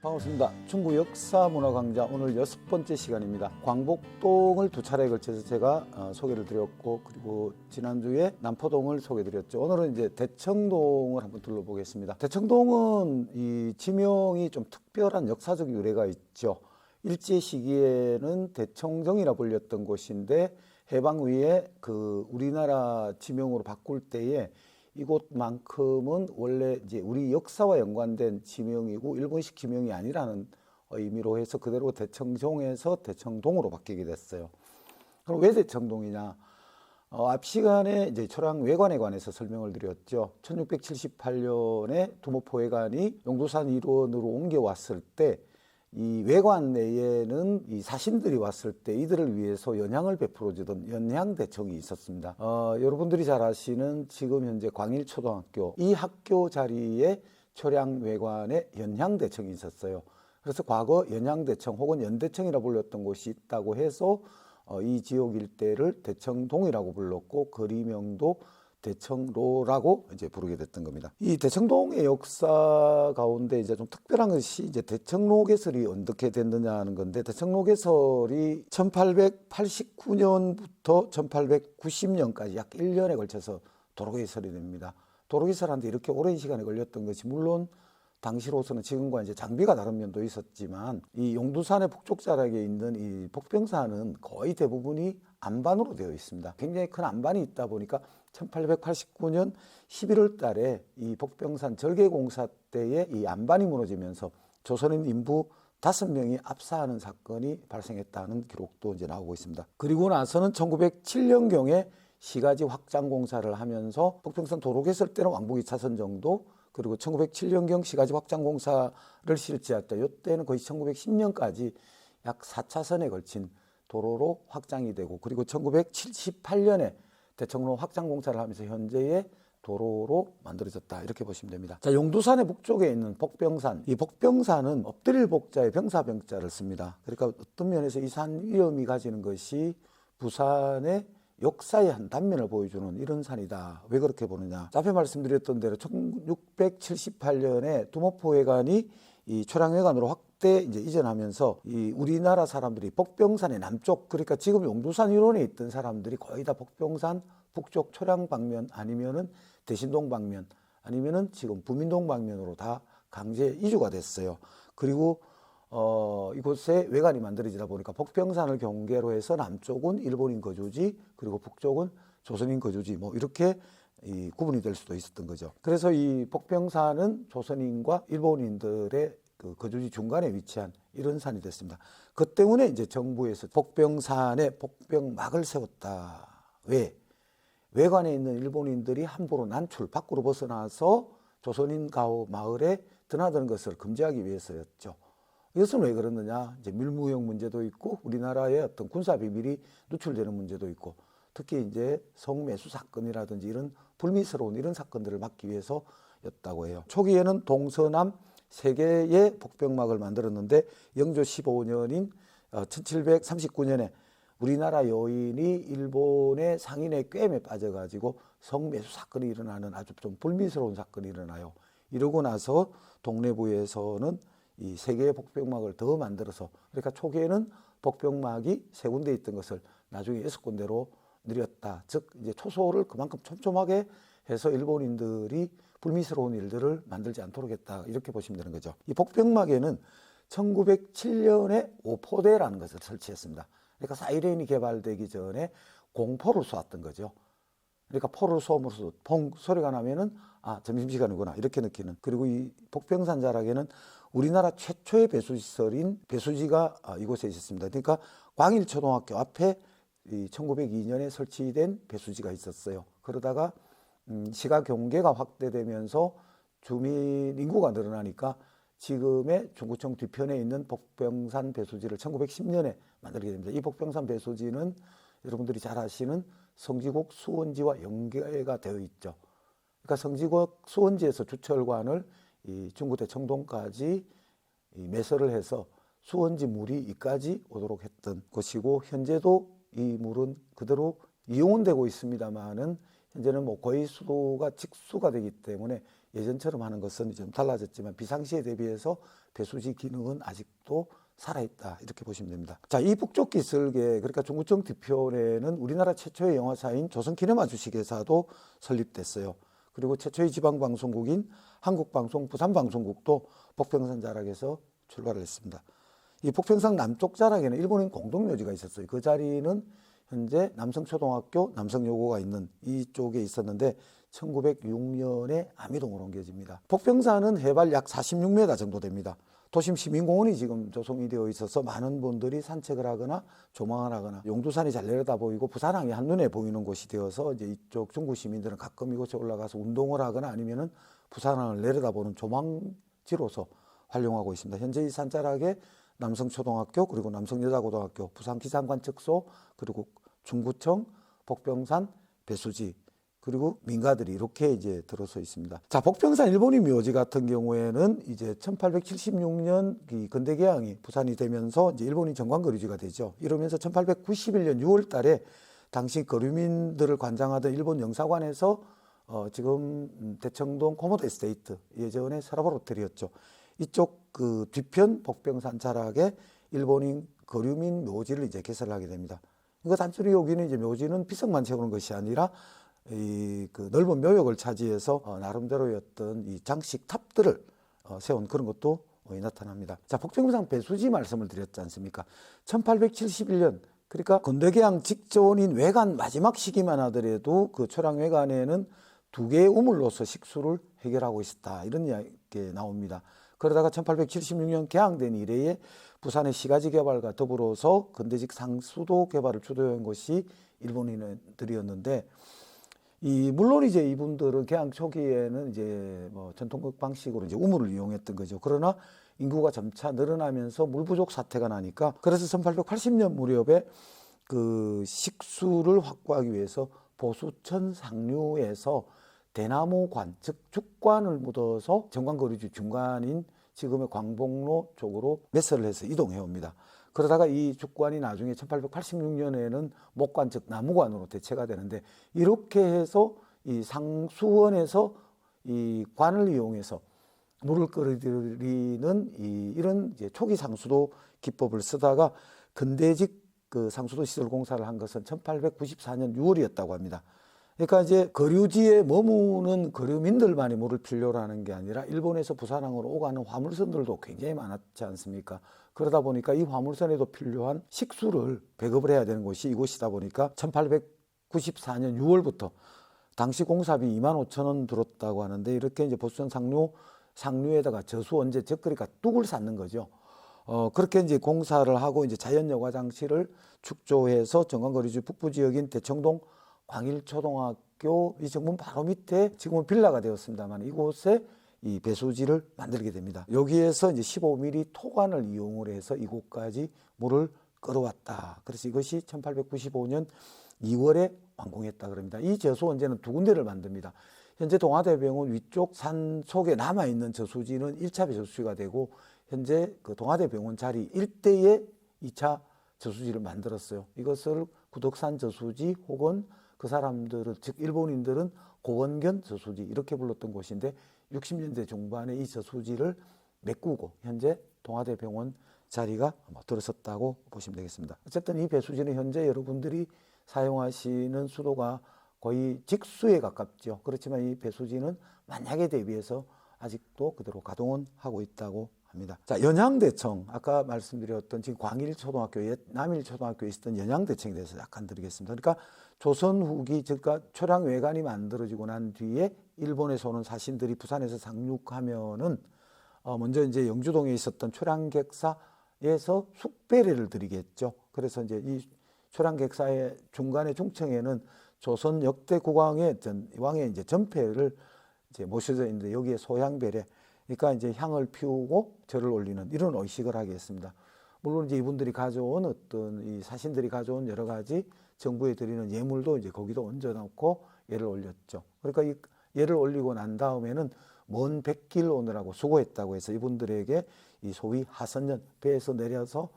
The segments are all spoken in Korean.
반갑습니다. 충북 역사문화광장 오늘 6번째 시간입니다. 광복동을 두 차례에 걸쳐서 제가 소개를 드렸고, 그리고 지난주에 남포동을 소개드렸죠. 오늘은 이제 대청동을 한번 둘러보겠습니다. 대청동은 이 지명이 좀 특별한 역사적 유래가 있죠. 일제 시기에는 대청정이라 불렸던 곳인데, 해방 후에 그 우리나라 지명으로 바꿀 때에 이곳만큼은 원래 이제 우리 역사와 연관된 지명이고 일본식 지명이 아니라는 의미로 해서 그대로 대청정에서 대청동으로 바뀌게 됐어요. 그럼 왜 대청동이냐? 앞 시간에 이제 초량 외관에 관해서 설명을 드렸죠. 1678년에 두모포회관이 용두산 일원으로 옮겨왔을 때 이 외관 내에는 이 사신들이 왔을 때 이들을 위해서 연향을 베풀어주던 연향대청이 있었습니다. 여러분들이 잘 아시는 지금 현재 광일초등학교, 이 학교 자리에 초량 외관에 연향대청이 있었어요. 그래서 과거 연향대청 혹은 연대청이라 불렸던 곳이 있다고 해서 이 지역 일대를 대청동이라고 불렀고, 거리명도 대청로라고 이제 부르게 됐던 겁니다. 이 대청동의 역사 가운데 이제 좀 특별한 것이 이제 대청로 개설이 어떻게 됐느냐 하는 건데, 대청로 개설이 1889년부터 1890년까지 약 1년에 걸쳐서 도로 개설이 됩니다. 도로 개설하는데 이렇게 오랜 시간이 걸렸던 것이, 물론 당시로서는 지금과 이제 장비가 다른 면도 있었지만, 이 용두산의 북쪽자락에 있는 이 복병산은 거의 대부분이 안반으로 되어 있습니다. 굉장히 큰 안반이 있다 보니까 1889년 11월 달에 이 복병산 절개공사 때에 이 안반이 무너지면서 조선인 인부 5명이 압사하는 사건이 발생했다는 기록도 이제 나오고 있습니다. 그리고 나서는 1907년경에 시가지 확장 공사를 하면서 복병산 도로 개설 때는 왕복 2차선 정도, 그리고 1907년경 시가지 확장 공사를 실시할 때, 이때는 거의 1910년까지 약 4차선에 걸친 도로로 확장이 되고, 그리고 1978년에 대청로 확장 공사를 하면서 현재의 도로로 만들어졌다, 이렇게 보시면 됩니다. 자, 용두산의 북쪽에 있는 복병산, 이 복병산은 엎드릴 복자에 병사병자를 씁니다. 그러니까 어떤 면에서 이 산 위험이 가지는 것이 부산의 역사의 한 단면을 보여주는 이런 산이다. 왜 그렇게 보느냐? 앞에 말씀드렸던 대로 1678년에 두모포회관이 이 초량회관으로 확대 이제 이전하면서 이 우리나라 사람들이 복병산의 남쪽, 그러니까 지금 용두산 일원에 있던 사람들이 거의 다 복병산 북쪽 초량 방면, 아니면은 대신동 방면, 아니면은 지금 부민동 방면으로 다 강제 이주가 됐어요. 그리고 이곳에 외관이 만들어지다 보니까 복병산을 경계로 해서 남쪽은 일본인 거주지, 그리고 북쪽은 조선인 거주지, 뭐 이렇게 구분이 될 수도 있었던 거죠. 그래서 이 복병산은 조선인과 일본인들의 그 거주지 중간에 위치한 이런 산이 됐습니다. 그 때문에 이제 정부에서 복병산에 복병막을 세웠다. 왜? 외관에 있는 일본인들이 함부로 난출, 밖으로 벗어나서 조선인 가호 마을에 드나드는 것을 금지하기 위해서였죠. 이것은 왜 그러느냐? 이제 밀무역 문제도 있고, 우리나라의 어떤 군사 비밀이 누출되는 문제도 있고, 특히 이제 성매수 사건이라든지 이런 불미스러운 이런 사건들을 막기 위해서였다고 해요. 초기에는 동서남 3개의 복병막을 만들었는데, 영조 15년인 1739년에 우리나라 여인이 일본의 상인의 꿰매 빠져가지고 성매수 사건이 일어나는 아주 좀 불미스러운 사건이 일어나요. 이러고 나서 동래부에서는 이 3개의 복병막을 더 만들어서, 그러니까 초기에는 복병막이 3군데 있던 것을 나중에 6군데로 늘렸다. 즉 이제 초소를 그만큼 촘촘하게 해서 일본인들이 불미스러운 일들을 만들지 않도록 했다, 이렇게 보시면 되는 거죠. 이 복병막에는 1907년에 오포대라는 것을 설치했습니다. 그러니까 사이렌이 개발되기 전에 공포를 쏘았던 거죠. 그러니까 포를 쏘면서 펑 소리가 나면은 점심시간이구나, 이렇게 느끼는. 그리고 이 복병산 자락에는 우리나라 최초의 배수시설인 배수지가 이곳에 있었습니다. 그러니까 광일초등학교 앞에 1902년에 설치된 배수지가 있었어요. 그러다가 시가 경계가 확대되면서 주민 인구가 늘어나니까 지금의 중구청 뒤편에 있는 복병산 배수지를 1910년에 만들게 됩니다. 이 복병산 배수지는 여러분들이 잘 아시는 성지국 수원지와 연계가 되어 있죠. 그러니까 성지국 수원지에서 주철관을 이 중구 대청동까지 매설을 해서 수원지 물이 이까지 오도록 했던 곳이고, 현재도 이 물은 그대로 이용은 되고 있습니다만은 현재는 뭐 거의 수도가 직수가 되기 때문에 예전처럼 하는 것은 좀 달라졌지만 비상시에 대비해서 배수지 기능은 아직도 살아있다 이렇게 보시면 됩니다. 자, 이 북쪽 기슭에 그러니까 중구청 뒤편에는 우리나라 최초의 영화사인 조선기념아주식회사도 설립됐어요. 그리고 최초의 지방방송국인 한국방송 부산방송국도 복평산 자락에서 출발을 했습니다. 이 복평산 남쪽 자락에는 일본인 공동묘지가 있었어요. 그 자리는 현재 남성초등학교, 남성여고가 있는 이쪽에 있었는데 1906년에 아미동으로 옮겨집니다. 복평산은 해발 약 46m 정도 됩니다. 도심 시민공원이 지금 조성이 되어 있어서 많은 분들이 산책을 하거나 조망을 하거나 용두산이 잘 내려다 보이고 부산항이 한눈에 보이는 곳이 되어서 이제 이쪽 중구 시민들은 가끔 이곳에 올라가서 운동을 하거나 아니면은 부산항을 내려다보는 조망지로서 활용하고 있습니다. 현재 이 산자락에 남성초등학교 그리고 남성여자고등학교, 부산기상관측소 그리고 중구청, 복평산, 배수지 그리고 민가들이 이렇게 이제 들어서 있습니다. 자, 복평산 일본인 묘지 같은 경우에는 이제 1876년 이 근대개항이 부산이 되면서 이제 일본인 정관거류지가 되죠. 이러면서 1891년 6월 달에 당시 거류민들을 관장하던 일본 영사관에서 지금 대청동 코모도 에스테이트, 예전에 서라볼 호텔이었죠. 이쪽 그 뒤편 복평산 자락에 일본인 거류민 묘지를 이제 개설을 하게 됩니다. 그러니까 단순히 여기는 이제 묘지는 비석만 채우는 것이 아니라 이 그 넓은 묘역을 차지해서 나름대로였던 이 장식 탑들을 세운 그런 것도 나타납니다. 자, 복평산 배수지 말씀을 드렸지 않습니까? 1871년 그러니까 건대개항 직전인 외관 마지막 시기만 하더라도 그 초량 외관에는 2개의 우물로서 식수를 해결하고 있었다 이런 이야기가 나옵니다. 그러다가 1876년 개항된 이래에 부산의 시가지 개발과 더불어서 건대직 상수도 개발을 주도한 것이 일본인들이었는데 물론 이제 이분들은 개항 초기에는 이제 뭐 전통적 방식으로 이제 우물을 이용했던 거죠. 그러나 인구가 점차 늘어나면서 물 부족 사태가 나니까 그래서 1880년 무렵에 그 식수를 확보하기 위해서 보수천 상류에서 대나무관, 즉 죽관을 묻어서 정관거류지 중간인 지금의 광복로 쪽으로 매설을 해서 이동해 옵니다. 그러다가 이 죽관이 나중에 1886년에는 목관, 즉 나무관으로 대체가 되는데 이렇게 해서 이 상수원에서 이 관을 이용해서 물을 끌어들이는 이런 이제 초기 상수도 기법을 쓰다가 근대직 그 상수도 시설 공사를 한 것은 1894년 6월이었다고 합니다. 그러니까 이제 거류지에 머무는 거류민들만이 물을 필요로 하는 게 아니라 일본에서 부산항으로 오가는 화물선들도 굉장히 많았지 않습니까? 그러다 보니까 이 화물선에도 필요한 식수를 배급을 해야 되는 곳이 이곳이다 보니까 1894년 6월부터 당시 공사비 25,000원 들었다고 하는데 이렇게 이제 보수천 상류에다가 저수 원재, 즉 그러니까 뚝을 쌓는 거죠. 그렇게 이제 공사를 하고 이제 자연여과 장치를 축조해서 정관거류지 북부 지역인 대청동 광일초등학교 이 정문 바로 밑에 지금은 빌라가 되었습니다만 이곳에 이 배수지를 만들게 됩니다. 여기에서 이제 15mm 토관을 이용을 해서 이곳까지 물을 끌어왔다. 그래서 이것이 1895년 2월에 완공했다 그럽니다. 이 저수 원재는 2군데를 만듭니다. 현재 동아대병원 위쪽 산 속에 남아있는 저수지는 1차 배수지가 되고 현재 그 동아대병원 자리 일대에 2차 저수지를 만들었어요. 이것을 구덕산 저수지 혹은 그 사람들은 즉 일본인들은 고원견 저수지 이렇게 불렀던 곳인데 60년대 중반에 이 저수지를 메꾸고 현재 동아대병원 자리가 들어섰다고 보시면 되겠습니다. 어쨌든 이 배수지는 현재 여러분들이 사용하시는 수도가 거의 직수에 가깝죠. 그렇지만 이 배수지는 만약에 대비해서 아직도 그대로 가동은 하고 있다고 합니다. 자, 연양대청 아까 말씀드렸던 지금 광일초등학교, 옛 남일초등학교에 있었던 연양대청에 대해서 약간 드리겠습니다. 그러니까 조선 후기 즉 초량 외관이 만들어지고 난 뒤에 일본에서 오는 사신들이 부산에서 상륙하면은 먼저 이제 영주동에 있었던 초량객사에서 숙배례를 드리겠죠. 그래서 이제 이 초량객사의 중간에 중청에는 조선 역대 국왕의 왕의 이제 전패를 이제 모셔져 있는데 여기에 소향배례, 그러니까 이제 향을 피우고 절을 올리는 이런 의식을 하게 했습니다. 물론 이제 이분들이 가져온 어떤 이 사신들이 가져온 여러 가지 정부에 드리는 예물도 이제 거기도 얹어놓고 예를 올렸죠. 그러니까 이 예를 올리고 난 다음에는 먼 백길 오느라고 수고했다고 해서 이분들에게 이 소위 하선연, 배에서 내려서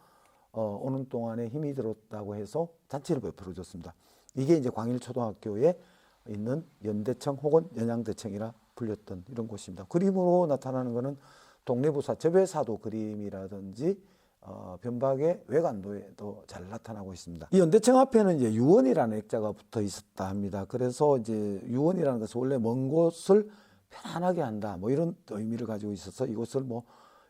오는 동안에 힘이 들었다고 해서 잔치를 베풀어 줬습니다. 이게 이제 광일초등학교에 있는 연대청 혹은 연양대청이라 불렸던 이런 곳입니다. 그림으로 나타나는 것은 동래부사 접외사도 그림이라든지 변박의 외관도에도 잘 나타나고 있습니다. 이 연대청 앞에는 이제 유원이라는 액자가 붙어 있었다 합니다. 그래서 이제 유원이라는 것은 원래 먼 곳을 편안하게 한다, 뭐 이런 의미를 가지고 있어서 이곳을 뭐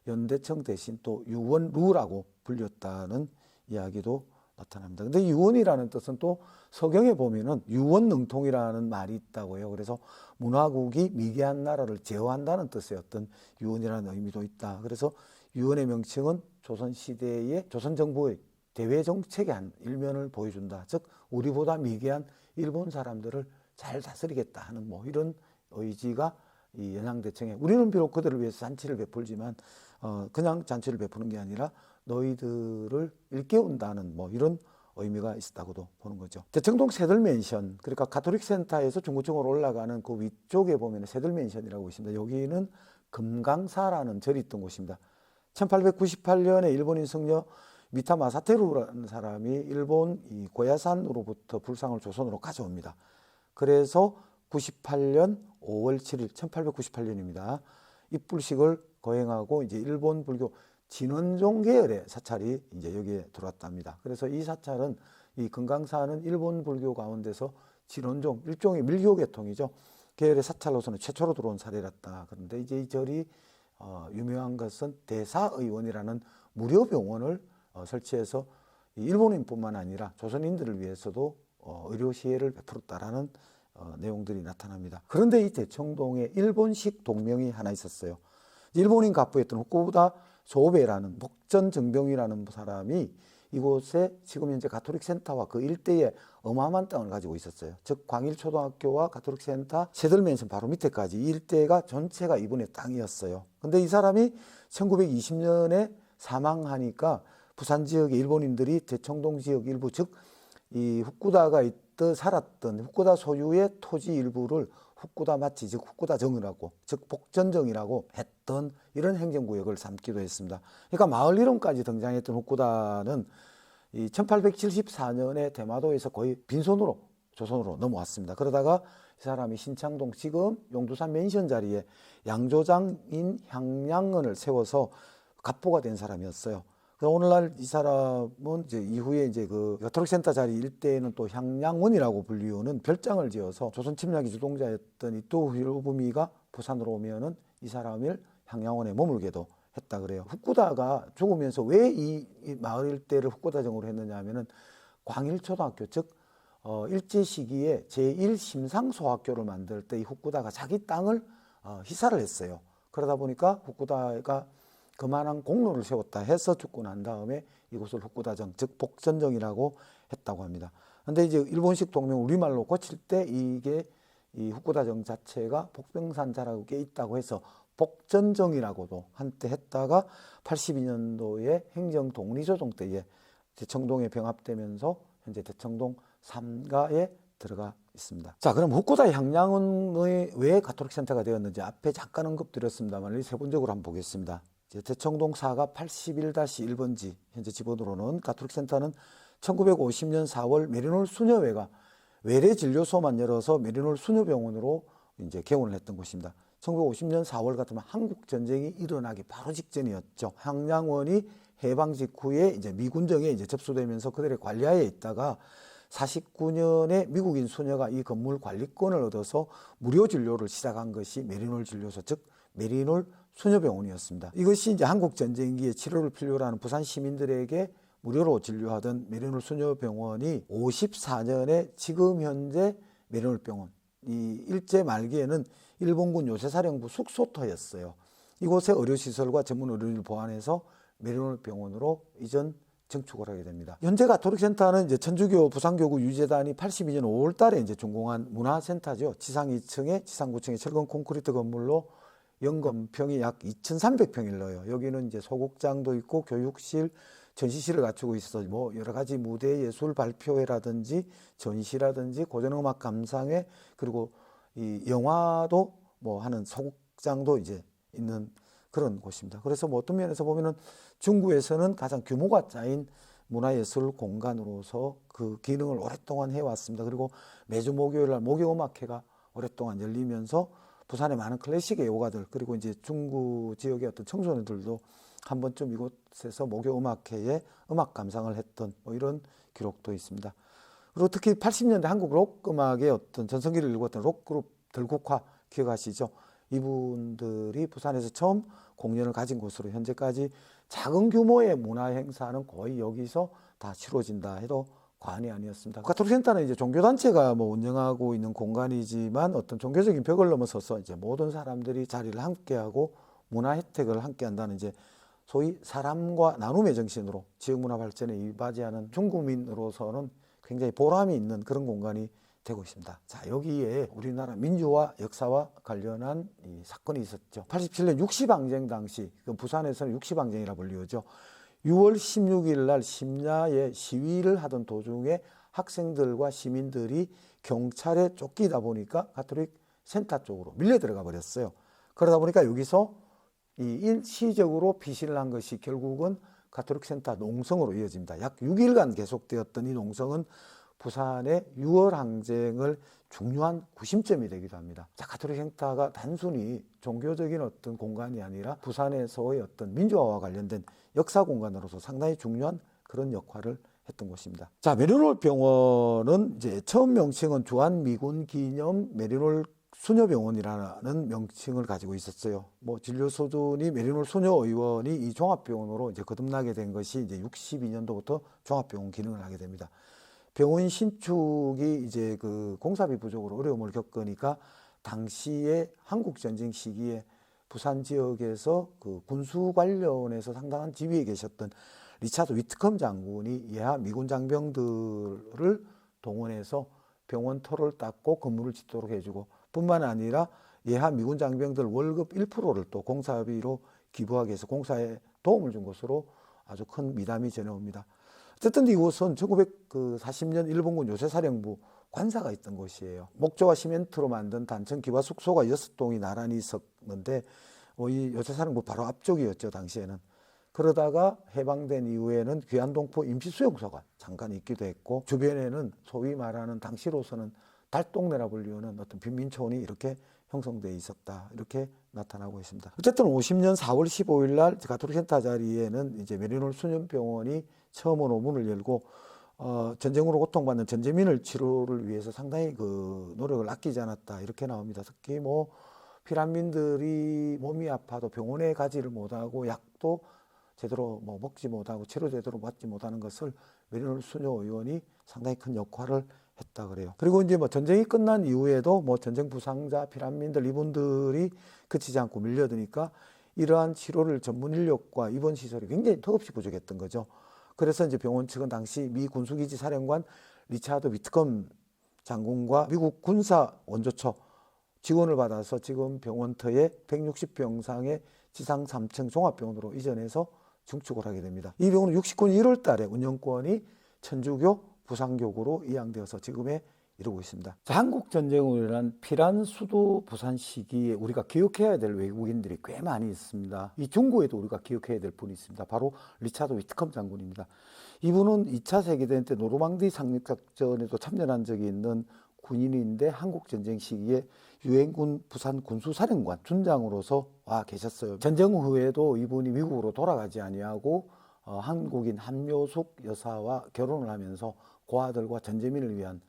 연대청 대신 또 유원루라고 불렸다는 이야기도 나타납니다. 근데 유원이라는 뜻은 또 서경에 보면은 유원능통이라는 말이 있다고요. 그래서 문화국이 미개한 나라를 제어한다는 뜻의 어떤 유원이라는 의미도 있다. 그래서 유원의 명칭은 조선시대의 조선정부의 대외정책의 한 일면을 보여준다. 즉 우리보다 미개한 일본 사람들을 잘 다스리겠다 하는 뭐 이런 의지가 이 연양대청에, 우리는 비록 그들을 위해서 잔치를 베풀지만 그냥 잔치를 베푸는 게 아니라 너희들을 일깨운다는 뭐 이런 의미가 있었다고도 보는 거죠. 대청동 새들맨션, 그러니까 가톨릭 센터에서 중구청으로 올라가는 그 위쪽에 보면 새들맨션이라고 있습니다. 여기는 금강사라는 절이 있던 곳입니다. 1898년에 일본인 성녀 미타 마사테루라는 사람이 일본 이 고야산으로부터 불상을 조선으로 가져옵니다. 그래서 98년 5월 7일 1898년입니다. 입불식을 거행하고 이제 일본 불교 진원종 계열의 사찰이 이제 여기에 들어왔답니다. 그래서 이 사찰은, 이 금강사는 일본 불교 가운데서 진원종, 일종의 밀교 계통이죠. 계열의 사찰로서는 최초로 들어온 사례였다. 그런데 이제 이 절이 유명한 것은 대사의원이라는 무료 병원을 설치해서 일본인뿐만 아니라 조선인들을 위해서도 의료 시혜를 베풀었다라는 내용들이 나타납니다. 그런데 이 대청동에 일본식 동명이 하나 있었어요. 일본인 갑부였던 후쿠다 소베라는 목전정병이라는 사람이 이곳에 지금 현재 가톨릭 센터와 그 일대에 어마어마한 땅을 가지고 있었어요. 즉 광일초등학교와 가톨릭 센터 새들맨션 바로 밑에까지 이 일대가 전체가 이분의 땅이었어요. 근데 이 사람이 1920년에 사망하니까 부산 지역의 일본인들이 대청동 지역 일부, 즉 이 후쿠다가 살았던 후쿠다 소유의 토지 일부를 후쿠다 마치, 즉 후쿠다정이라고, 즉 복전정이라고 했던 이런 행정구역을 삼기도 했습니다. 그러니까 마을 이름까지 등장했던 후쿠다는 이 1874년에 대마도에서 거의 빈손으로 조선으로 넘어왔습니다. 그러다가 이 사람이 신창동, 지금 용두산 맨션 자리에 양조장인 향양원을 세워서 갑보가 된 사람이었어요. 오늘날 이 사람은 이제 이후에 이제 그 가톨릭 센터 자리 일대에는 또 향양원이라고 불리우는 별장을 지어서 조선 침략의 주동자였던 이토 히로부미가 부산으로 오면은 이 사람을 향양원에 머물게도 했다 그래요. 후쿠다가 죽으면서 왜 이 마을 일대를 후쿠다정으로 했느냐 하면은 광일초등학교, 즉 일제 시기에 제1심상소학교를 만들 때 이 후쿠다가 자기 땅을 희사를 했어요. 그러다 보니까 후쿠다가 그만한 공로를 세웠다 해서 죽고 난 다음에 이곳을 후쿠다정, 즉 복전정이라고 했다고 합니다. 근데 이제 일본식 동명 우리말로 고칠 때 이게 이 후쿠다정 자체가 복병산 자락에 있다고 해서 복전정이라고도 한때 했다가 82년도에 행정 독립조정 때에 대청동에 병합되면서 현재 대청동 3가에 들어가 있습니다. 자, 그럼 후쿠다 향양원의 왜 가톨릭 센터가 되었는지 앞에 잠깐 언급드렸습니다만 세부적으로 한번 보겠습니다. 대청동 4가 81-1번지 현재 지번으로는 가톨릭 센터는 1950년 4월 메리놀 수녀회가 외래 진료소만 열어서 메리놀 수녀병원으로 이제 개원을 했던 곳입니다. 1950년 4월 같으면 한국 전쟁이 일어나기 바로 직전이었죠. 향양원이 해방 직후에 이제 미군정에 이제 접수되면서 그들의 관리하에 있다가 49년에 미국인 수녀가 이 건물 관리권을 얻어서 무료 진료를 시작한 것이 메리놀 진료소, 즉 메리놀 수녀병원이었습니다. 이것이 이제 한국 전쟁기에 치료를 필요로 하는 부산 시민들에게 무료로 진료하던 메리놀 수녀병원이 54년에 지금 현재 메리놀 병원, 이 일제 말기에는 일본군 요새사령부 숙소터였어요. 이곳에 의료시설과 전문 의료인을 보완해서 메리놀 병원으로 이전 증축을 하게 됩니다. 현재 가톨릭 센터는 이제 천주교 부산교구 유재단이 82년 5월 달에 이제 준공한 문화센터죠. 지상 2층에 지상 9층에 철근 콘크리트 건물로 연건평이 약 2,300평일러요. 여기는 이제 소극장도 있고 교육실, 전시실을 갖추고 있어서 뭐 여러 가지 무대 예술 발표회라든지 전시라든지 고전음악 감상회, 그리고 이 영화도 뭐 하는 소극장도 이제 있는 그런 곳입니다. 그래서 뭐 어떤 면에서 보면은 중구에서는 가장 규모가 작은 문화예술 공간으로서 그 기능을 오랫동안 해왔습니다. 그리고 매주 목요일 날 목요음악회가 오랫동안 열리면서 부산의 많은 클래식의 요가들 그리고 이제 중구 지역의 어떤 청소년들도 한 번쯤 이곳에서 목요 음악회에 음악 감상을 했던 뭐 이런 기록도 있습니다. 그리고 특히 80년대 한국 록 음악의 어떤 전성기를 일궜던 록그룹 들국화 기억하시죠? 이분들이 부산에서 처음 공연을 가진 곳으로 현재까지 작은 규모의 문화 행사는 거의 여기서 다 치러진다 해도 과언이 아니었습니다. 가톨릭센터는 이제 종교단체가 뭐 운영하고 있는 공간이지만 어떤 종교적인 벽을 넘어서서 이제 모든 사람들이 자리를 함께하고 문화 혜택을 함께한다는 이제 소위 사람과 나눔의 정신으로 지역문화 발전에 이바지하는 중구민으로서는 굉장히 보람이 있는 그런 공간이 되고 있습니다. 자, 여기에 우리나라 민주화 역사와 관련한 이 사건이 있었죠. 87년 육시방쟁 당시, 부산에서는 육시방쟁이라 불리우죠. 6월 16일 날 심야에 시위를 하던 도중에 학생들과 시민들이 경찰에 쫓기다 보니까 가톨릭 센터 쪽으로 밀려 들어가 버렸어요. 그러다 보니까 여기서 이 일시적으로 피신을 한 것이 결국은 가톨릭 센터 농성으로 이어집니다. 약 6일간 계속되었던 이 농성은 부산의 6월 항쟁을 중요한 구심점이 되기도 합니다. 자, 가톨릭 센터가 단순히 종교적인 어떤 공간이 아니라 부산에서의 어떤 민주화와 관련된 역사 공간으로서 상당히 중요한 그런 역할을 했던 곳입니다. 자, 메리놀 병원은 이제 처음 명칭은 주한미군 기념 메리놀 수녀병원이라는 명칭을 가지고 있었어요. 뭐 진료 수준이 메리놀 수녀의원이 이 종합병원으로 이제 거듭나게 된 것이 이제 62년도부터 종합병원 기능을 하게 됩니다. 병원 신축이 이제 그 공사비 부족으로 어려움을 겪으니까 당시에 한국 전쟁 시기에 부산 지역에서 그 군수 관련해서 상당한 지위에 계셨던 리차드 위트컴 장군이 예하 미군 장병들을 동원해서 병원 터를 닦고 건물을 짓도록 해주고 뿐만 아니라 예하 미군 장병들 월급 1%를 또 공사비로 기부하기 위해서 공사에 도움을 준 것으로 아주 큰 미담이 전해옵니다. 어쨌든 이곳은 1940년 일본군 요새사령부 관사가 있던 곳이에요. 목조와 시멘트로 만든 단층 기와 숙소가 6동이 나란히 있었는데 이 요새사령부 바로 앞쪽이었죠, 당시에는. 그러다가 해방된 이후에는 귀안동포 임시수용소가 잠깐 있기도 했고 주변에는 소위 말하는 당시로서는 달동네라 불리우는 어떤 빈민촌이 이렇게 형성되어 있었다, 이렇게 나타나고 있습니다. 어쨌든 50년 4월 15일 날 가톨릭 센터 자리에는 이제 메리놀 수녀병원이 처음으로 문을 열고 전쟁으로 고통받는 전재민을 치료를 위해서 상당히 그 노력을 아끼지 않았다, 이렇게 나옵니다. 특히 뭐 피난민들이 몸이 아파도 병원에 가지를 못하고 약도 제대로 뭐 먹지 못하고 치료 제대로 받지 못하는 것을 메리놀 수녀 의원이 상당히 큰 역할을 했다 그래요. 그리고 이제 뭐 전쟁이 끝난 이후에도 뭐 전쟁 부상자, 피난민들 이분들이 그치지 않고 밀려드니까 이러한 치료를 전문 인력과 입원 시설이 굉장히 턱없이 부족했던 거죠. 그래서 이제 병원 측은 당시 미 군수기지 사령관 리차드 위트컴 장군과 미국 군사 원조처 지원을 받아서 지금 병원터에 160병상의 지상 3층 종합병원으로 이전해서 증축을 하게 됩니다. 이 병원은 69년 1월 달에 운영권이 천주교 부산교구로 이양되어서 지금에 이루고 있습니다. 한국전쟁으로 인한 피란 수도 부산 시기에 우리가 기억해야 될 외국인들이 꽤 많이 있습니다. 이 중구에도 우리가 기억해야 될 분이 있습니다. 바로 리차드 위트컴 장군입니다. 이분은 2차 세계대전 때 노르망디 상륙작전에도 참전한 적이 있는 군인인데 한국전쟁 시기에 유엔군 부산 군수사령관 준장으로서 와 계셨어요. 전쟁 후에도 이분이 미국으로 돌아가지 아니하고 한국인 한묘숙 여사와 결혼을 하면서 고아들과 전재민을 위한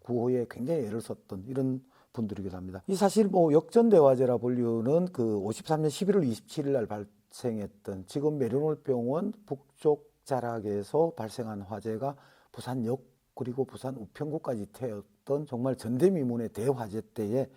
구호에 굉장히 애를 썼던 이런 분들이기도 합니다. 이 사실 뭐 역전대화제라 불리우는 그 53년 11월 27일 날 발생했던 지금 메리놀 병원 북쪽 자락에서 발생한 화재가 부산역 그리고 부산 우평구까지 태웠던 정말 전대미문의 대화재 때에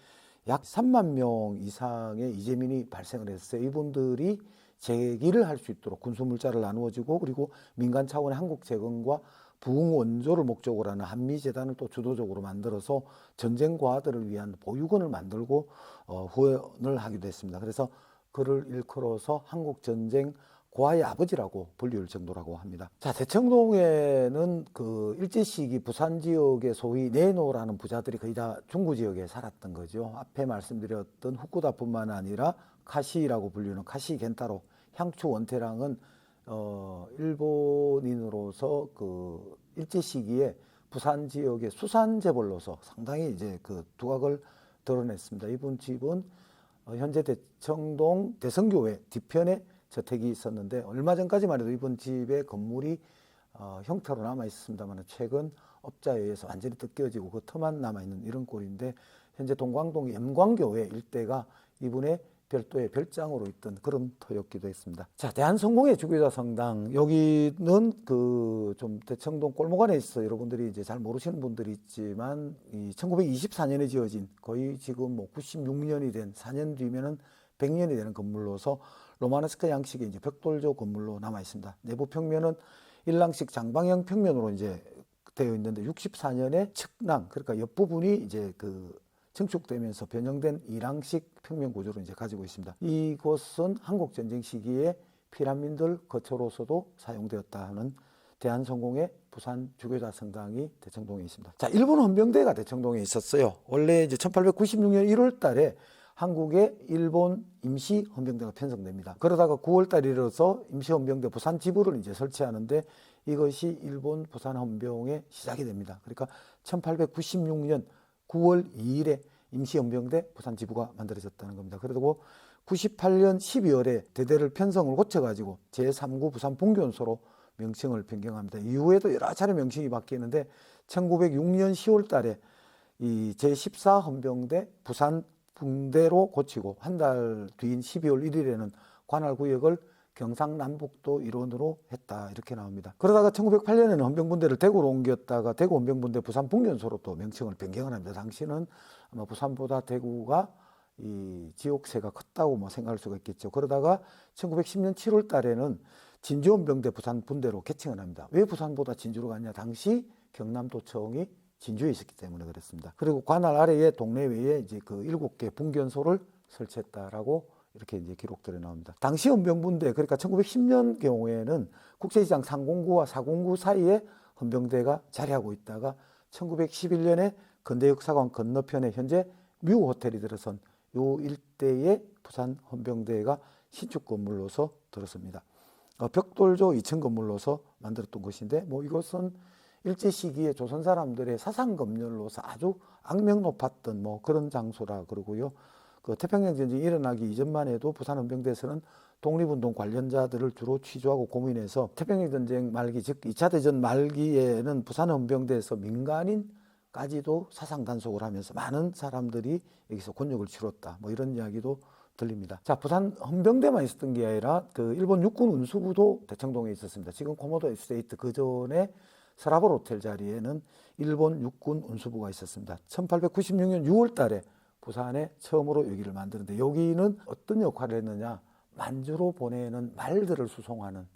약 3만 명 이상의 이재민이 발생을 했어요. 이분들이 재기를 할 수 있도록 군수물자를 나누어주고 그리고 민간 차원의 한국 재건과 부흥 원조를 목적으로 하는 한미재단을 또 주도적으로 만들어서 전쟁 고아들을 위한 보육원을 만들고 후원을 하기도 했습니다. 그래서 그를 일컬어서 한국전쟁 고아의 아버지라고 불릴 정도라고 합니다. 자, 대청동에는 그 일제시기 부산 지역의 소위 네노라는 부자들이 거의 다 중구 지역에 살았던 거죠. 앞에 말씀드렸던 후쿠다뿐만 아니라 카시라고 불리는 카시 겐타로 향추 원태랑은 일본인으로서 그 일제 시기에 부산 지역의 수산 재벌로서 상당히 이제 그 두각을 드러냈습니다. 이분 집은 현재 대청동 대성교회 뒤편에 저택이 있었는데 얼마 전까지만 해도 이분 집의 건물이 형태로 남아 있었습니다만 최근 업자에 의해서 완전히 뜯겨지고 그 터만 남아있는 이런 꼴인데 현재 동광동 염광교회 일대가 이분의 별도의 별장으로 있던 그런 터였기도 했습니다. 자, 대한성공회 주교자 성당 여기는 그 좀 대청동 골목 안에 있어 여러분들이 이제 잘 모르시는 분들이 있지만 이 1924년에 지어진 거의 지금 뭐 96년이 된 4년 뒤면은 100년이 되는 건물로서 로마네스크 양식의 이제 벽돌조 건물로 남아 있습니다. 내부 평면은 일랑식 장방형 평면으로 이제 되어 있는데 64년에 측랑 그러니까 옆부분이 이제 그 증축되면서 변형된 일항식 평면 구조를 이제 가지고 있습니다. 이곳은 한국 전쟁 시기에 피난민들 거처로서도 사용되었다 하는 대한성공회 부산 주교자 성당이 대청동에 있습니다. 자, 일본 헌병대가 대청동에 있었어요. 원래 이제 1896년 1월 달에 한국에 일본 임시 헌병대가 편성됩니다. 그러다가 9월 달에 이르러서 임시 헌병대 부산 지부를 이제 설치하는데 이것이 일본 부산 헌병의 시작이 됩니다. 그러니까 1896년 9월 2일에 임시헌병대 부산지부가 만들어졌다는 겁니다. 그리고 98년 12월에 대대를 편성을 고쳐가지고 제3구 부산분교소로 명칭을 변경합니다. 이후에도 여러 차례 명칭이 바뀌는데 1906년 10월 달에 이 제14헌병대 부산분대로 고치고 한 달 뒤인 12월 1일에는 관할구역을 경상남북도 일원으로 했다 이렇게 나옵니다. 그러다가 1908년에는 헌병분대를 대구로 옮겼다가 대구 헌병분대 부산분교소로 또 명칭을 변경을 합니다. 당시는 아마 부산보다 대구가 이 지역세가 컸다고 뭐 생각할 수가 있겠죠. 그러다가 1910년 7월 달에는 진주헌병대 부산분대로 개칭을 합니다. 왜 부산보다 진주로 갔냐? 당시 경남도청이 진주에 있었기 때문에 그랬습니다. 그리고 관할 아래에 동네외에 이제 그 7개 분견소를 설치했다라고 이렇게 이제 기록들이 나옵니다. 당시 헌병분대 그러니까 1910년 경우에는 국제시장 309와 409 사이에 헌병대가 자리하고 있다가 1911년에 근대역사관 건너편에 현재 뮤 호텔이 들어선 요 일대에 부산 헌병대가 신축 건물로서 들어섭니다. 벽돌조 2층 건물로서 만들었던 것인데 뭐 이것은 일제 시기에 조선 사람들의 사상 검열로서 아주 악명 높았던 뭐 그런 장소라 그러고요. 그 태평양 전쟁이 일어나기 이전만 해도 부산 헌병대에서는 독립운동 관련자들을 주로 취조하고 고민해서 태평양 전쟁 말기 즉 2차 대전 말기에는 부산 헌병대에서 민간인까지도 사상 단속을 하면서 많은 사람들이 여기서 곤욕을 치렀다. 뭐 이런 이야기도 들립니다. 자, 부산 헌병대만 있었던 게 아니라 그 일본 육군 운수부도 대청동에 있었습니다. 지금 코모도 에스테이트 그 전에 서라볼 호텔 자리에는 일본 육군 운수부가 있었습니다. 1896년 6월 달에 부산에 처음으로 여기를 만드는데 여기는 어떤 역할을 했느냐? 만주로 보내는 말들을 수송하는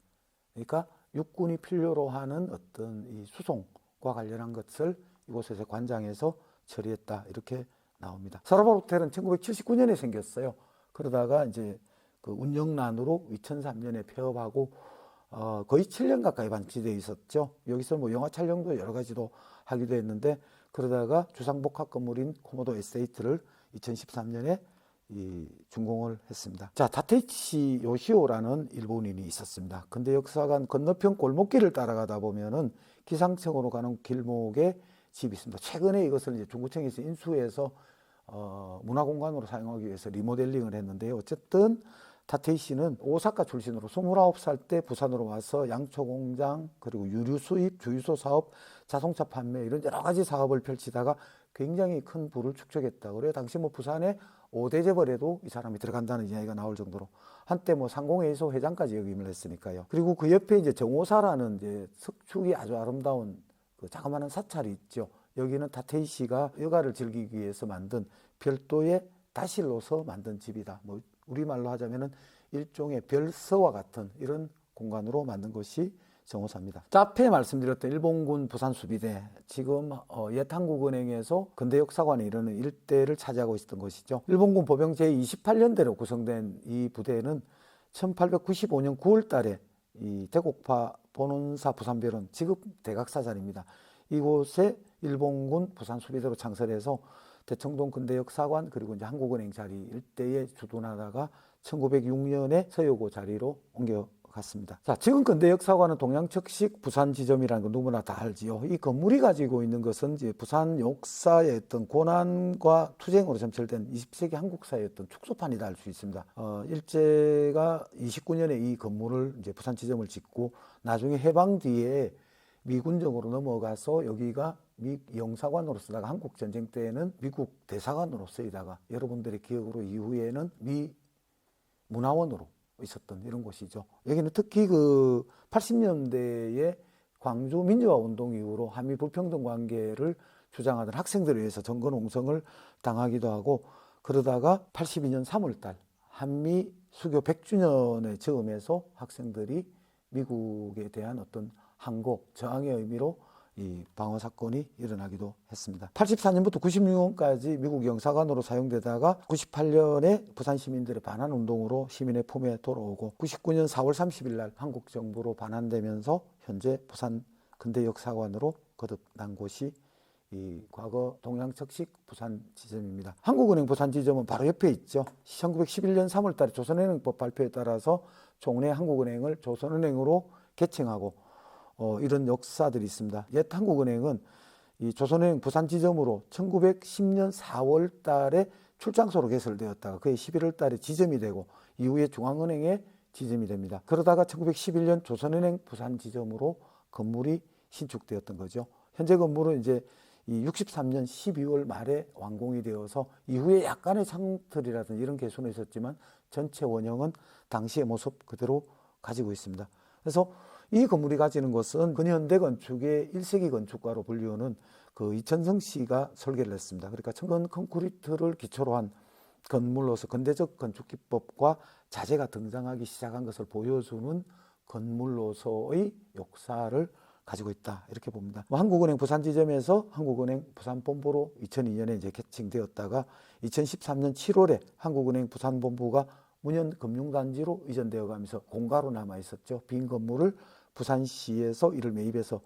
그러니까 육군이 필요로 하는 어떤 이 수송과 관련한 것을 이곳에서 관장해서 처리했다 이렇게 나옵니다. 서라볼 호텔은 1979년에 생겼어요. 그러다가 이제 그 운영난으로 2003년에 폐업하고 거의 7년 가까이 방치되어 있었죠. 여기서 뭐 영화 촬영도 여러 가지도 하기도 했는데 그러다가 주상복합 건물인 코모도 에스테이트를 2013년에 준공을 했습니다. 자, 다테이치 요시오라는 일본인이 있었습니다. 근데 역사관 건너편 골목길을 따라가다 보면은 기상청으로 가는 길목에 집이 있습니다. 최근에 이것을 이제 중구청에서 인수해서 문화공간으로 사용하기 위해서 리모델링을 했는데요. 어쨌든 다테이시는 오사카 출신으로 29살 때 부산으로 와서 양초 공장 그리고 유류 수입, 주유소 사업, 자동차 판매 이런 여러 가지 사업을 펼치다가 굉장히 큰 부를 축적했다. 그래요. 당시 뭐 부산에 5대 재벌에도 이 사람이 들어간다는 이야기가 나올 정도로 한때 뭐 상공회의소 회장까지 역임을 했으니까요. 그리고 그 옆에 이제 정오사라는 이제 석축이 아주 아름다운 그 자그마한 사찰이 있죠. 여기는 다테이시가 여가를 즐기기 위해서 만든 별도의 다실로서 만든 집이다. 뭐 우리말로 하자면은 일종의 별서와 같은 이런 공간으로 만든 것이 정오사입니다. 앞에 말씀드렸던 일본군 부산수비대 지금 옛 한국은행에서 근대역사관에 이르는 일대를 차지하고 있었던 것이죠. 일본군 보병 제28년대로 구성된 이 부대는 1895년 9월 달에 이 대곡파 본원사 부산별원 지금 대각사자리입니다. 이곳에 일본군 부산수비대로 창설해서 대청동 근대역사관 그리고 이제 한국은행 자리 일대에 주둔하다가 1906년에 서여고 자리로 옮겨 같습니다. 자, 지금 근대역사관은 동양척식 부산지점이라는 거 누구나 다 알지요. 이 건물이 가지고 있는 것은 이제 부산 역사의 어떤 고난과 투쟁으로 점철된 20세기 한국 사회의 어떤 축소판이다 할 수 있습니다. 일제가 29년에 이 건물을 이제 부산지점을 짓고 나중에 해방 뒤에 미군정으로 넘어가서 여기가 미 영사관으로 쓰다가 한국전쟁 때에는 미국 대사관으로 쓰이다가 여러분들의 기억으로 이후에는 미 문화원으로 있었던 이런 곳이죠. 여기는 특히 그 80년대에 광주 민주화 운동 이후로 한미 불평등 관계를 주장하던 학생들에 의해서 정권홍성을 당하기도 하고 그러다가 82년 3월달 한미 수교 100주년의 즈음에서 학생들이 미국에 대한 어떤 항고, 저항의 의미로 이 방화 사건이 일어나기도 했습니다. 84년부터 96년까지 미국 영사관으로 사용되다가 98년에 부산 시민들의 반환 운동으로 시민의 품에 돌아오고 99년 4월 30일 날 한국 정부로 반환되면서 현재 부산 근대역사관으로 거듭난 곳이 이 과거 동양척식 부산지점입니다. 한국은행 부산지점은 바로 옆에 있죠. 1911년 3월 달에 조선은행법 발표에 따라서 종래 한국은행을 조선은행으로 개칭하고 이런 역사들이 있습니다. 옛 한국은행은 이 조선은행 부산지점으로 1910년 4월 달에 출장소로 개설되었다가 그해 11월 달에 지점이 되고 이후에 중앙은행의 지점이 됩니다. 그러다가 1911년 조선은행 부산지점으로 건물이 신축되었던 거죠. 현재 건물은 이제 이 63년 12월 말에 완공이 되어서 이후에 약간의 창틀이라든지 이런 개선은 있었지만 전체 원형은 당시의 모습 그대로 가지고 있습니다. 그래서 이 건물이 가지는 것은 근현대 건축의 1세기 건축가로 불리우는 그 이천성 씨가 설계를 했습니다. 그러니까 천건 콘크리트를 기초로 한 건물로서 근대적 건축 기법과 자재가 등장하기 시작한 것을 보여주는 건물로서의 역사를 가지고 있다 이렇게 봅니다. 한국은행 부산지점에서 한국은행 부산본부로 2002년에 이제 개칭되었다가 2013년 7월에 한국은행 부산본부가 문현금융단지로 이전되어 가면서 공가로 남아 있었죠. 빈 건물을 부산시에서 이를 매입해서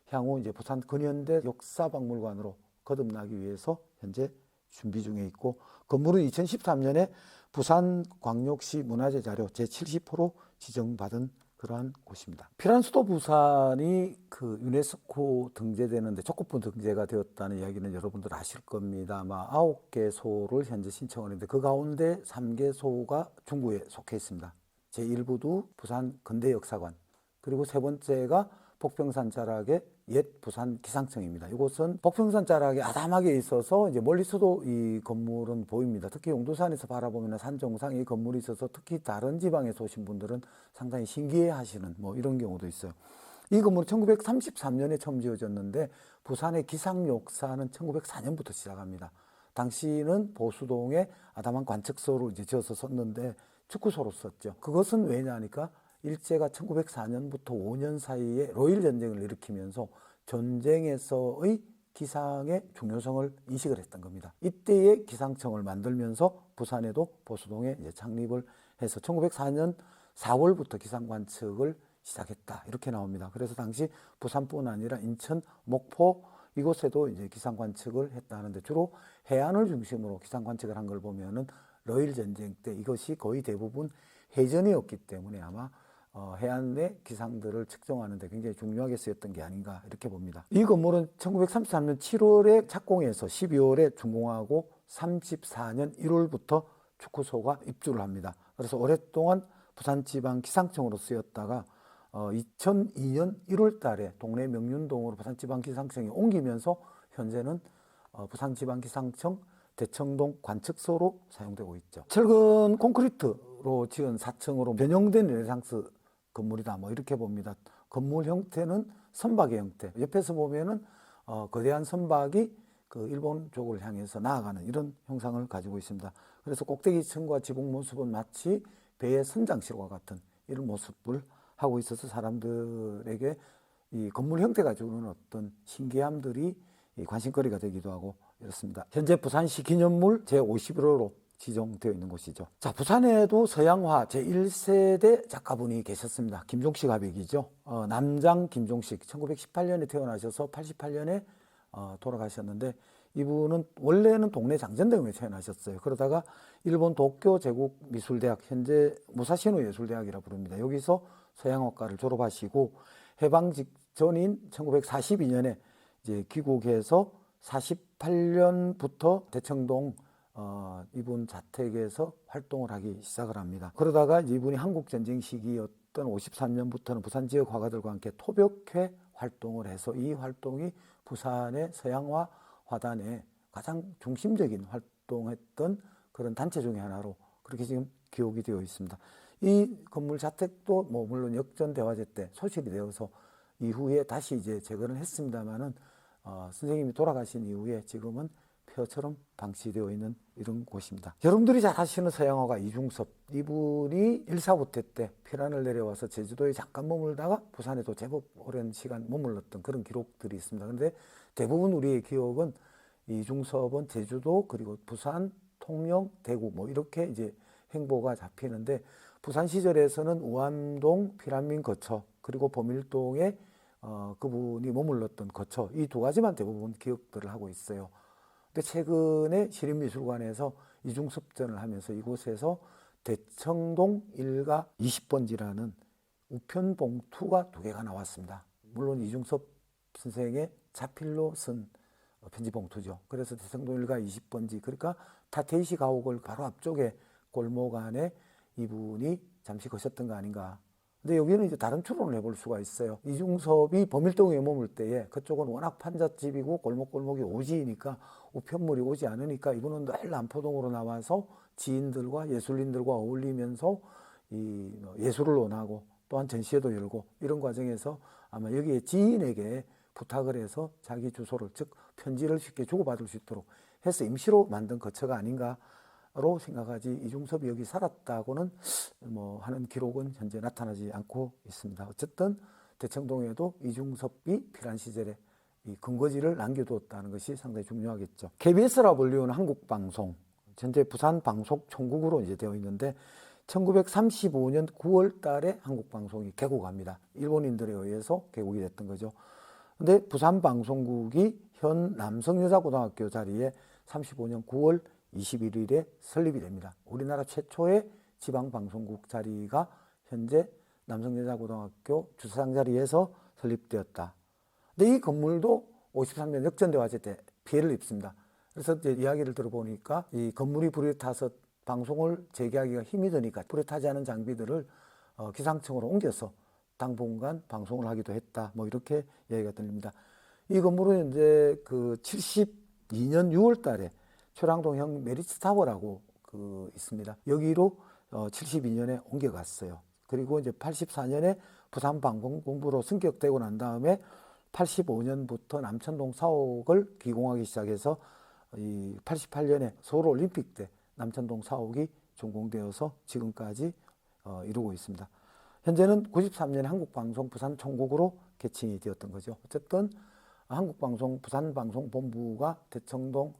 향후 이제 부산 근현대 역사박물관으로 거듭나기 위해서 현재 준비 중에 있고 건물은 2013년에 부산광역시 문화재 자료 제70호로 지정받은 그러한 곳입니다. 피란 수도 부산이 그 유네스코 등재되는데 적급부 등재가 되었다는 이야기는 여러분들 아실 겁니다. 아마 9개소를 현재 신청을 했는데 그 가운데 3개소가 중구에 속해 있습니다. 제1부도 부산 근대역사관 그리고 세 번째가 복평산 자락의 옛 부산 기상청입니다. 이곳은 복평산 자락에 아담하게 있어서 이제 멀리서도 이 건물은 보입니다. 특히 용두산에서 바라보면 산 정상에 이 건물이 있어서 특히 다른 지방에서 오신 분들은 상당히 신기해 하시는 뭐 이런 경우도 있어요. 이 건물은 1933년에 처음 지어졌는데 부산의 기상 역사는 1904년부터 시작합니다. 당시는 보수동에 아담한 관측소로 이제 지어서 썼는데 축구소로 썼죠. 그것은 왜냐하니까 일제가 1904년부터 5년 사이에 로일 전쟁을 일으키면서 전쟁에서의 기상의 중요성을 인식을 했던 겁니다. 이때에 기상청을 만들면서 부산에도 보수동에 이제 창립을 해서 1904년 4월부터 기상 관측을 시작했다 이렇게 나옵니다. 그래서 당시 부산뿐 아니라 인천, 목포 이곳에도 이제 기상 관측을 했다 하는데 주로 해안을 중심으로 기상 관측을 한 걸 보면은 로일 전쟁 때 이것이 거의 대부분 해전이었기 때문에 아마 해안의 기상들을 측정하는 데 굉장히 중요하게 쓰였던 게 아닌가 이렇게 봅니다. 이 건물은 1933년 7월에 착공해서 12월에 준공하고 34년 1월부터 축구소가 입주를 합니다. 그래서 오랫동안 부산지방기상청으로 쓰였다가 2002년 1월 달에 동래 명륜동으로 부산지방기상청이 옮기면서 현재는 부산지방기상청 대청동 관측소로 사용되고 있죠. 철근 콘크리트로 지은 4층으로 변형된 르네상스 건물이다 뭐 이렇게 봅니다. 건물 형태는 선박의 형태. 옆에서 보면은 거대한 선박이 그 일본 쪽을 향해서 나아가는 이런 형상을 가지고 있습니다. 그래서 꼭대기층과 지붕 모습은 마치 배의 선장실과 같은 이런 모습을 하고 있어서 사람들에게 이 건물 형태가 주는 어떤 신기함들이 관심거리가 되기도 하고 이렇습니다. 현재 부산시 기념물 제51호로 지정되어 있는 곳이죠. 자, 부산에도 서양화 제1세대 작가분이 계셨습니다. 김종식 화백이죠. 남장 김종식 1918년에 태어나셔서 88년에 돌아가셨는데 이분은 원래는 동네 장전대금에 태어나셨어요. 그러다가 일본 도쿄 제국미술대학 현재 무사시노 예술대학이라 부릅니다. 여기서 서양어과를 졸업하시고 해방 직전인 1942년에 이제 귀국해서 48년부터 대청동 이분 자택에서 활동을 하기 시작을 합니다. 그러다가 이분이 한국전쟁 시기였던 53년부터는 부산 지역 화가들과 함께 토벽회 활동을 해서 이 활동이 부산의 서양화 화단의 가장 중심적인 활동했던 그런 단체 중에 하나로 그렇게 지금 기록이 되어 있습니다. 이 건물 자택도 뭐 물론 역전대화제 때 소실이 되어서 이후에 다시 이제 재건을 했습니다만은 선생님이 돌아가신 이후에 지금은 폐허처럼 방치되어 있는 이런 곳입니다. 여러분들이 잘 아시는 서양화가 이중섭, 이분이 일사후퇴 때 피난을 내려와서 제주도에 잠깐 머물다가 부산에도 제법 오랜 시간 머물렀던 그런 기록들이 있습니다. 그런데 대부분 우리의 기억은 이중섭은 제주도 그리고 부산, 통영, 대구 뭐 이렇게 이제 행보가 잡히는데 부산 시절에서는 우암동 피란민 거처 그리고 범일동에 그분이 머물렀던 거처 이 두 가지만 대부분 기억들을 하고 있어요. 근데 최근에 시립미술관에서 이중섭전을 하면서 이곳에서 대청동 일가 20번지라는 우편 봉투가 2개가 나왔습니다. 물론 이중섭 선생의 자필로 쓴 편지 봉투죠. 그래서 대청동 일가 20번지 그러니까 타케이시 가옥을 바로 앞쪽에 골목 안에 이분이 잠시 거셨던 거 아닌가. 근데 여기는 이제 다른 추론을 해볼 수가 있어요. 이중섭이 범일동에 머물 때에 그쪽은 워낙 판잣집이고 골목골목이 오지이니까 우편물이 오지 않으니까 이분은 늘 남포동으로 나와서 지인들과 예술인들과 어울리면서 이 예술을 논하고 또한 전시회도 열고 이런 과정에서 아마 여기에 지인에게 부탁을 해서 자기 주소를 즉 편지를 쉽게 주고받을 수 있도록 해서 임시로 만든 거처가 아닌가로 생각하지 이중섭이 여기 살았다고는 뭐 하는 기록은 현재 나타나지 않고 있습니다. 어쨌든 대청동에도 이중섭이 피란 시절에 이 근거지를 남겨두었다는 것이 상당히 중요하겠죠. KBS라 불리우는 한국방송, 현재 부산방송총국으로 이제 되어 있는데 1935년 9월 달에 한국방송이 개국합니다. 일본인들에 의해서 개국이 됐던 거죠. 근데 부산방송국이 현 남성여자고등학교 자리에 35년 9월 21일에 설립이 됩니다. 우리나라 최초의 지방방송국 자리가 현재 남성여자고등학교 주차장 자리에서 설립되었다. 근데 이 건물도 53년 역전대화제 때 피해를 입습니다. 그래서 이제 이야기를 들어보니까 이 건물이 불에 타서 방송을 재개하기가 힘이 드니까 불에 타지 않은 장비들을 기상청으로 옮겨서 당분간 방송을 하기도 했다. 뭐 이렇게 얘기가 들립니다. 이 건물은 이제 그 72년 6월 달에 초량동형 메리츠 타워라고 있습니다. 여기로 72년에 옮겨갔어요. 그리고 이제 84년에 부산방송본부로 승격되고 난 다음에 85년부터 남천동 사옥을 기공하기 시작해서 이 88년에 서울올림픽 때 남천동 사옥이 준공되어서 지금까지 이루고 있습니다. 현재는 93년에 한국방송 부산총국으로 개칭이 되었던 거죠. 어쨌든 한국방송 부산방송본부가 대청동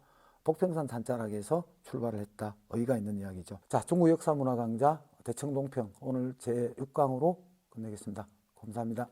복평산 산자락에서 출발을 했다. 의의가 있는 이야기죠. 자, 중국 역사문화 강좌 대청동평 오늘 제6강으로 끝내겠습니다. 감사합니다.